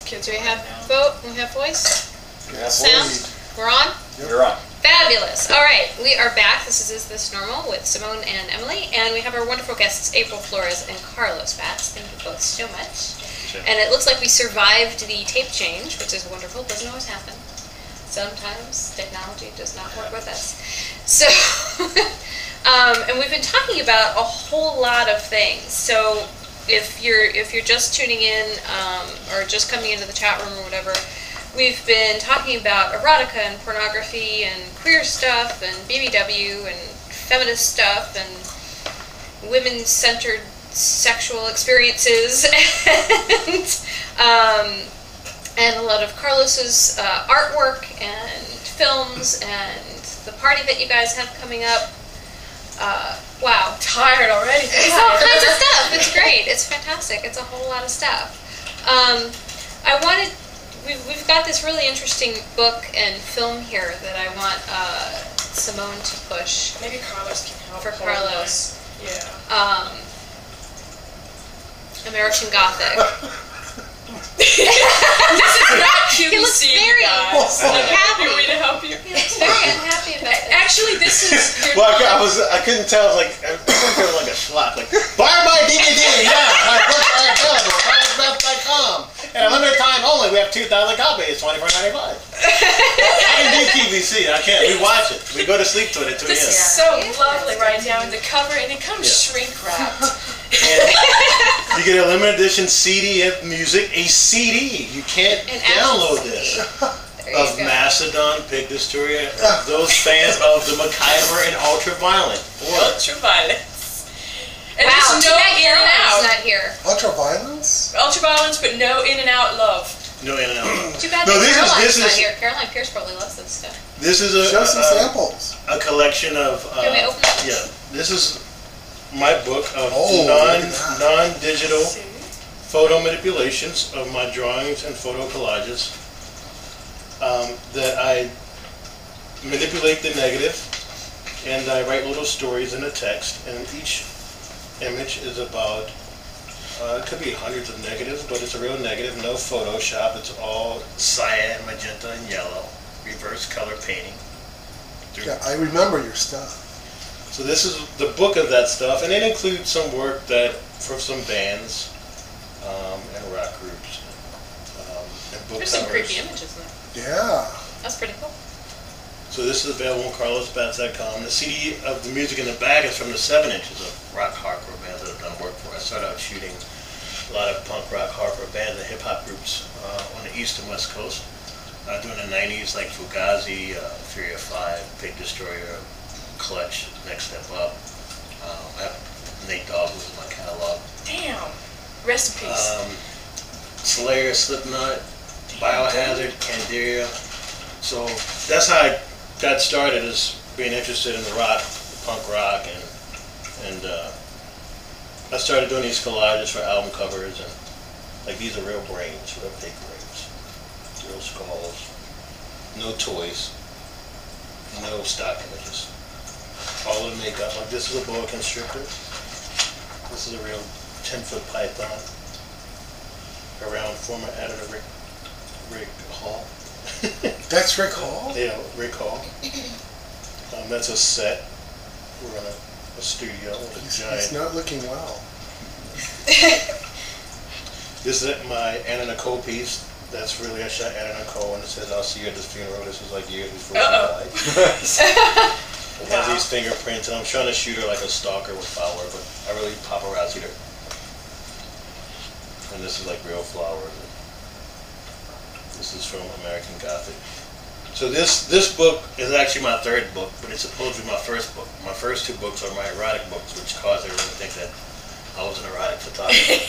Do we have vote? We have voice? Yeah, Sound? We're on? Yep. You're on. Fabulous. All right, we are back. This is This Normal with Simone and Emily, and we have our wonderful guests, April Flores and Carlos Batts. Thank you both so much. Sure. And it looks like we survived the tape change, which is wonderful. It doesn't always happen. Sometimes technology does not work with us. So, and we've been talking about a whole lot of things. So, if you're just tuning in or just coming into the chat room or whatever, we've been talking about erotica and pornography and queer stuff and BBW and feminist stuff and women-centered sexual experiences and a lot of Carlos's artwork and films and the party that you guys have coming up. Wow. I'm tired already. It's all kinds of stuff. It's great. It's fantastic. It's a whole lot of stuff. We've got this really interesting book and film here that I want Simone to push. Maybe Carlos can help. For Carlos. Yeah. American Gothic. This is not QVC, He looks very happy. unhappy. Want me to help you? He looks very unhappy about this. Actually, this is your Well, I couldn't tell. I was like a schlock. Like, buy my DVD now. My books are available at carlosbats.com. And a limited time only. We have 2,000 copies. $24.95. I can do QVC. I can't. We watch it. We go to sleep to it at 2 This is a.m. so lovely right now in the cover, and it comes shrink wrapped. You get a limited edition CD of music. A CD. You can't download this. Of Macedon, Pig Dystoria, those fans of the Macabre and Ultraviolet. Ultraviolence. And Wow, there's no in and out. not here. Ultraviolence? Ultraviolence, but no in and out love. No in and out. Too bad No, that this Caroline's is not here. Caroline Pierce probably loves this stuff. This is Show some samples. a collection of Can we open it? yeah. This is my book of look at that. non-digital photo manipulations of my drawings and photo collages that I manipulate the negative and I write little stories in the text, and each image is about it could be hundreds of negatives, but it's a real negative, no Photoshop. It's all cyan, magenta, and yellow, reverse color painting. Yeah, I remember your stuff. So this is the book of that stuff, and it includes some work that for some bands and rock groups and book There's some covers. creepy images in there. Yeah. That's pretty cool. So this is available on carlosbats.com. The CD of the music in the back is from the 7 inches of rock hardcore bands that I've done work for. I started out shooting a lot of punk rock hardcore bands and hip hop groups on the East and West Coast. During the 90s, like Fugazi, Fury of 5, Pig Destroyer, Clutch, Next Step Up. I have Nate Dogg was in my catalog. Damn. Rest in peace. Slayer, Slipknot, Biohazard, Candiria. So that's how I got started, is being interested in the rock, the punk rock, and I started doing these collages for album covers, and like these are real brains, real big brains, real skulls, no toys, no stock images, all of the makeup. Like this is a boa constrictor. This is a real 10-foot python around former editor Rick Hall. That's Rick Hall? Yeah, Rick Hall. That's a set. We're in a studio with a giant. He's not looking well. This is my Anna Nicole piece. That's really, I shot Anna Nicole, and it says, "I'll see you at this funeral." This was like years before she died. It has these fingerprints, and I'm trying to shoot her like a stalker with foul work, but I really paparazzi'd her. And this is like real flowers. This is from American Gothic. So this book is actually my third book, but it's supposed to be my first book. My first 2 books are my erotic books, which caused everyone to think that I was an erotic photographer.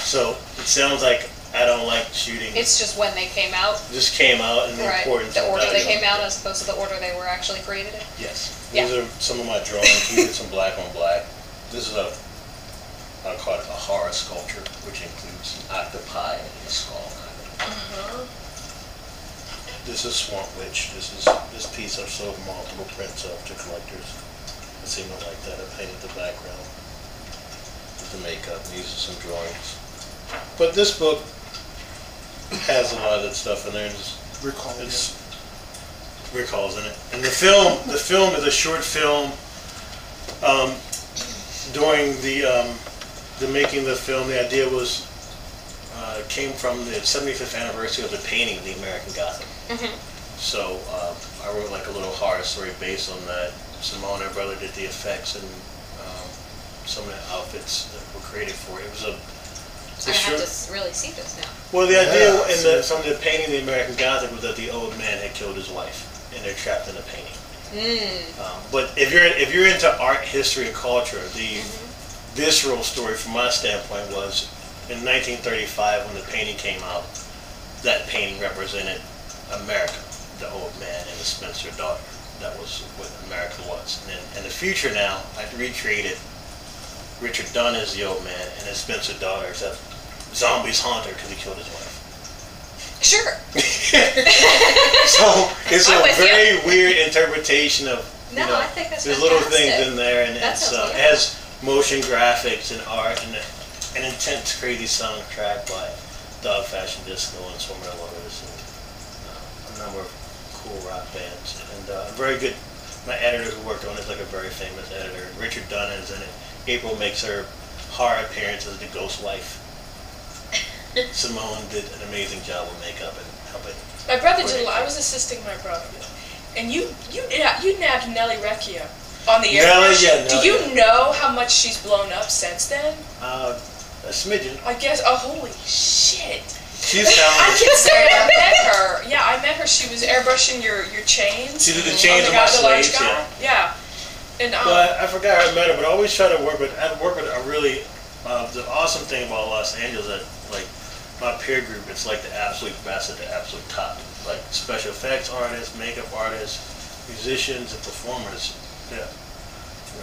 So it sounds like I don't like shooting. It's just when they came out. Just came out, and the Right. importance The of order they value. came out as opposed to the order they were actually created in. Yes. Yeah. These are some of my drawings. We did some black on black. This is I call it a horror sculpture, which includes an octopi and a skull. This is Swamp Witch. This piece I've sold multiple prints of to collectors. I seem to like that. I painted the background with the makeup. These are some drawings. But this book has a lot of that stuff in there. And Recall. it's Rick Hall's in it. And the film is a short film. During the making of the film, the idea was came from the 75th anniversary of the painting of the American Gothic. So I wrote like a little horror story based on that. Simone, her brother, did the effects and some of the outfits that were created for it. It was a I have to really see this now. well, the idea from the painting of the American Gothic was that the old man had killed his wife, and they're trapped in the painting. But if you're into art, history, and culture, the visceral story from my standpoint was in 1935 when the painting came out. That painting represented America, the old man and the spinster daughter. That was what America was. And in the future now, I've recreated Richard Dunn as the old man and his spinster daughter, except zombies haunt her because he killed his wife. Sure. So it's a very weird interpretation of. I think that's there's little things in there, and it has motion graphics and art and an intense, crazy soundtrack by Dog Fashion Disco and Swimmer Lovers and a number of cool rock bands. And very good. My editor who worked on it is like a very famous editor. Richard Dunn is in it. April makes her horror appearance as the ghost wife. Simone did an amazing job with makeup and helping. My brother did a lot. I was assisting my brother. And you nabbed Nelly Recchia on the air. Do you know how much she's blown up since then? A smidgen. I guess. Oh, holy shit. She's talented. I can say I met her. Yeah, I met her. She was airbrushing your chains. She did the chains on my slaves. Yeah. And well, I forgot I met her, but I always try to work with. I've worked with a really. The awesome thing about Los Angeles that like my peer group, it's like the absolute best at the absolute top. Like special effects artists, makeup artists, musicians, and performers. Yeah.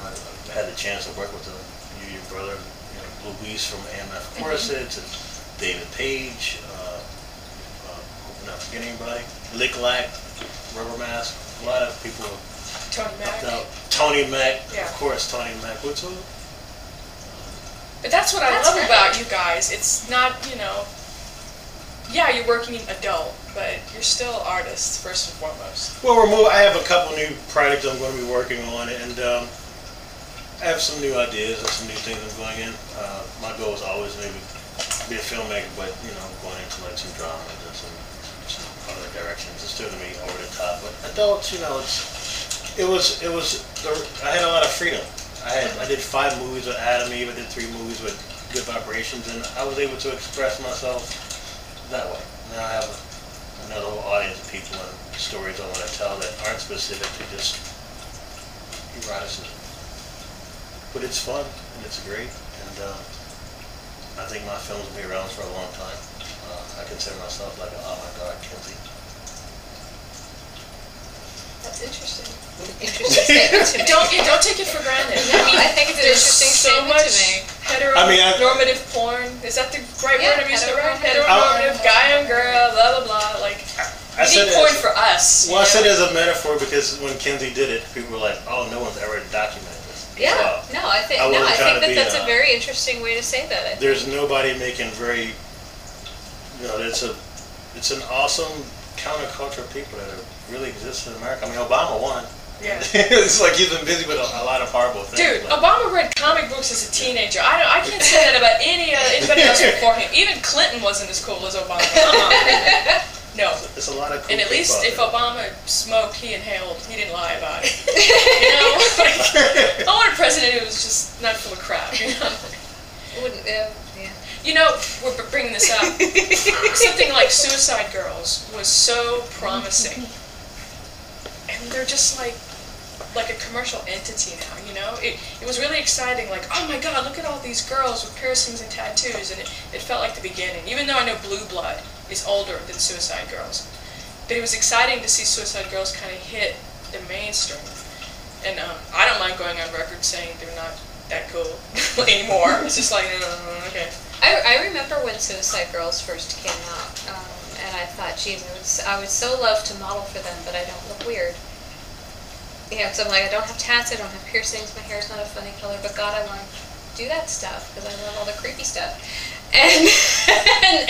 I've had the chance to work with your brother, Luis from AMF Corsets, and David Page. Hoping not forgetting anybody. Lick Lack, Rubber Mask. A lot of people. Tony Mac. Tony Mac. Of course, Tony Mac. What's up? But that's what I love about you guys. It's not, yeah, you're working adult, but you're still artists first and foremost. Well, I have a couple new projects I'm going to be working on, and I have some new ideas and some new things I'm going in. My goal is always maybe be a filmmaker, but going into like some dramas and some other directions. It's still going to be over the top, but adults, I had a lot of freedom. I did 5 movies with Adam Eve. I did 3 movies with Good Vibrations, and I was able to express myself that way. Now I have another whole audience of people and stories I want to tell that aren't specific to just eroticism. But it's fun and it's great, and I think my films will be around for a long time. I consider myself like an avant-garde Kinsey. That's interesting. Interesting statement to me. Don't take it for granted. I think it's an interesting statement to me. Heteronormative porn. Is that the right word I'm using? Heteronormative, guy and girl, blah blah blah. Like, we need porn for us. Well, I said it as a metaphor because when Kinsey did it, people were like, "Oh, no one's ever documented this." Yeah. I think that's a very interesting way to say that. There's nobody making very. It's an awesome counterculture of people that really exist in America. I mean, Obama won. Yeah. It's like he's been busy with a lot of horrible things. Dude, Obama read comic books as a teenager. I can't say that about anybody else before him. Even Clinton wasn't as cool as Obama. No. It's a lot of cool. And at least if Obama smoked, he inhaled. He didn't lie about it. I want a president who was just not full of crap. Wouldn't. Yeah. We're bringing this up. Something like Suicide Girls was so promising. And they're just like a commercial entity now, It was really exciting, like, oh my god, look at all these girls with piercings and tattoos, and it felt like the beginning, even though I know Blue Blood is older than Suicide Girls. But it was exciting to see Suicide Girls kind of hit the mainstream. And I don't mind going on record saying they're not that cool anymore. It's just like, okay. I remember when Suicide Girls first came out, and I thought, geez, I would so love to model for them, but I don't look weird. So I'm like, I don't have tats, I don't have piercings, my hair's not a funny color, but God, I want to do that stuff, because I love all the creepy stuff. And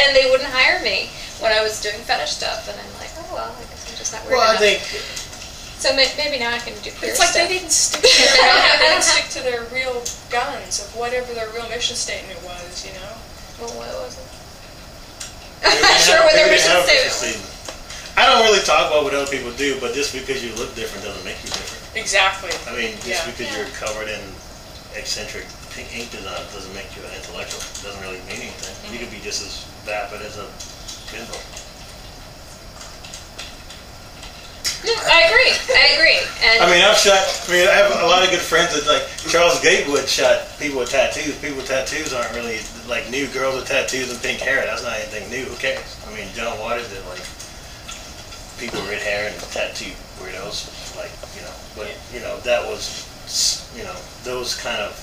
and they wouldn't hire me. when I was doing fetish stuff, and I'm like, oh well, I guess I'm just not weird Well, I enough. think So maybe now I can do queer It's like stuff. they didn't stick to they didn't stick to their real guns of whatever their real mission statement was, you know? Well, what was it? maybe I'm not they sure have- what their maybe they mission have a statement was. statement. I don't really talk about what other people do, but just because you look different doesn't make you different. Exactly. I mean, just Yeah. because you're covered in eccentric pink ink design doesn't make you an intellectual. It doesn't really mean anything. You could be just as vapid as a bimbo. I agree. And I mean, I have a lot of good friends that, like, Charles Gatewood shot people with tattoos. People with tattoos aren't really, like, new girls with tattoos and pink hair. That's not anything new. Who cares? I mean, John Waters did, like, people with red hair and tattoo weirdos, like, you know. But, you know, that was, you know, those kind of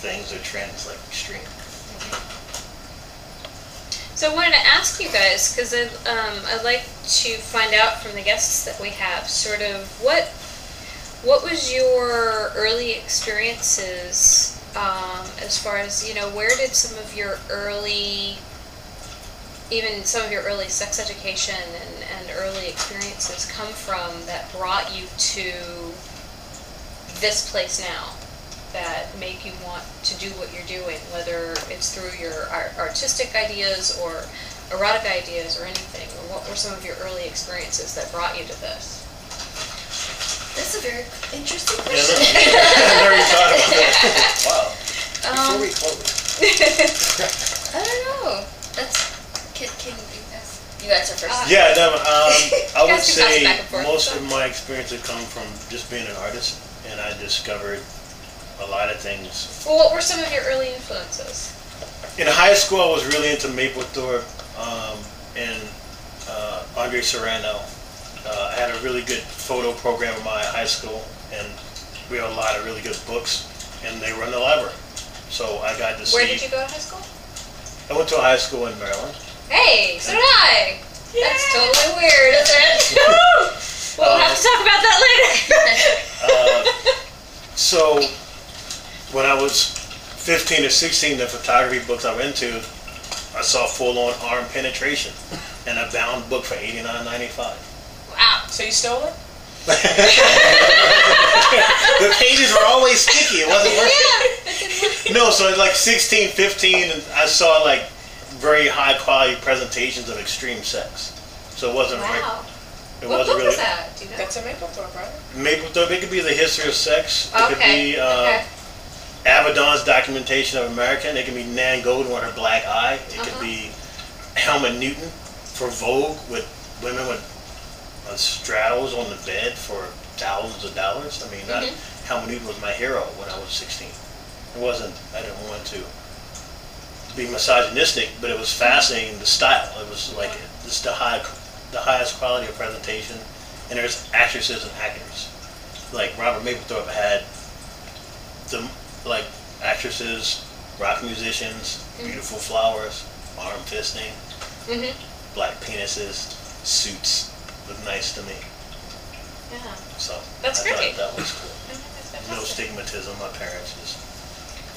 things are trends, like, extreme. so I wanted to ask you guys, because I'd like to find out from the guests that we have, sort of what was your early experiences as far as, you know, where did some of your early sex education and early experiences come from that brought you to this place now, that make you want to do what you're doing, whether it's through your artistic ideas or erotic ideas or anything? Or what were some of your early experiences that brought you to this? That's a very interesting Yeah, question. I never even thought about that. Wow. Before we close, I don't know. Can you do this? You answer first. Yeah, no, I would Guys can pass it say back and forth. most of my experience had come from just being an artist, and I discovered a lot of things. Well, what were some of your early influences? In high school, I was really into Mapplethorpe and Andre Serrano. I had a really good photo program in my high school, and we had a lot of really good books, and they were in the library. So I got to see. Where did you go to high school? I went to a high school in Maryland. Hey, so did I. That's totally weird, isn't it? We'll have to talk about that later. So when I was 15 or 16, the photography books I went into, I saw full-on arm penetration, and a bound book for $89.95. Wow. So you stole it? The pages were always sticky. It wasn't working. Yeah. No, so at like 16, 15, and I saw like very high quality presentations of extreme sex. So it wasn't Wow. it What wasn't book really was that? Do you know? That's a Mapplethorpe, right? Mapplethorpe. It could be the history of sex. It could Okay. be Okay. Abaddon's documentation of America. It could be Nan Goldin with her black eye. It could be Helmut Newton for Vogue with women with straddles on the bed for thousands of dollars. I mean, Helmut Newton was my hero when I was 16. It wasn't. I didn't want to be misogynistic, but it was fascinating. The style. It was like it's the highest quality of presentation, and there's actresses and actors. Like Robert Mapplethorpe had the actresses, rock musicians, beautiful flowers, arm fisting, black penises, suits. Looked nice to me. Yeah. So That's I great. thought that was cool. That's No fantastic. stigmatism. My parents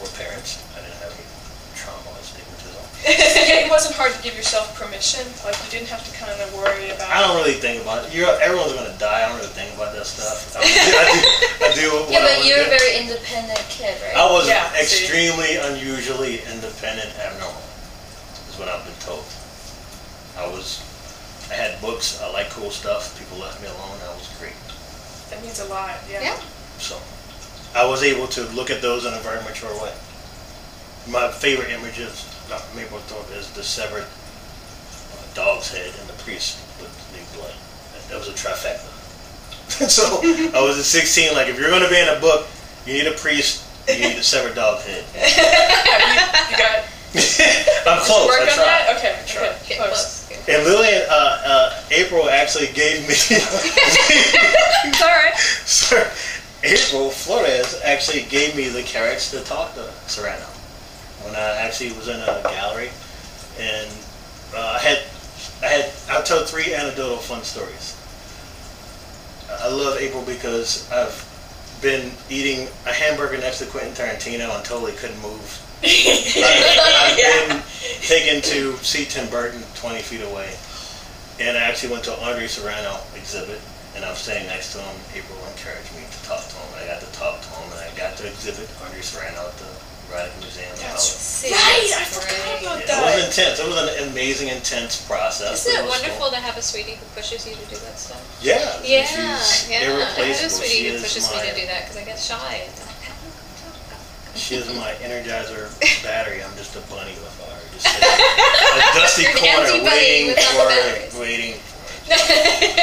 were parents. I didn't have any trauma or stigmatism. Yeah, it wasn't hard to give yourself permission. Like, you didn't have to kind of worry about... I don't really think about it. Everyone's going to die. I don't really think about that stuff. I do what Yeah, I but want you're to a do. very independent kid, right? I was Yeah, see. extremely unusually independent, abnormal, is what I've been told. I had books. I like cool stuff. People left me alone. I was great. That means a lot, yeah. Yeah. So I was able to look at those in a very mature way. My favorite image of Mapplethorpe is the severed dog's head and the priest with new blood. That was a trifecta. So I was at 16, like, if you're going to be in a book, you need a priest, you need a severed dog's head. You got... I'm close. Work I on tried. that? Okay, tried. okay, Get close. close. And Lillian, April actually gave me, Sorry. sir, April Flores actually gave me the carrots to talk to Serrano when I actually was in a gallery, and I'll tell 3 anecdotal fun stories. I love April because I've been eating a hamburger next to Quentin Tarantino and totally couldn't move. I've been taken to see Tim Burton 20 feet away. And I actually went to an Andre Serrano exhibit, and I was standing next to him. April encouraged me to talk to him, and I got to talk to him, and I got to exhibit Andre Serrano at the Erotic Museum. That's See, right, that's I forgot great. about It that. was intense. It was an amazing, intense process. Isn't but it was wonderful cool. to have a sweetie who pushes you to do that stuff? Yeah. Yeah, She's yeah. I have a irreplaceable. sweetie She who is pushes me my, to do that because I get shy. It's like, she is my Energizer battery. I'm just a bunny with her. Just sitting in a dusty You're an corner empty bunny waiting without for batteries. waiting for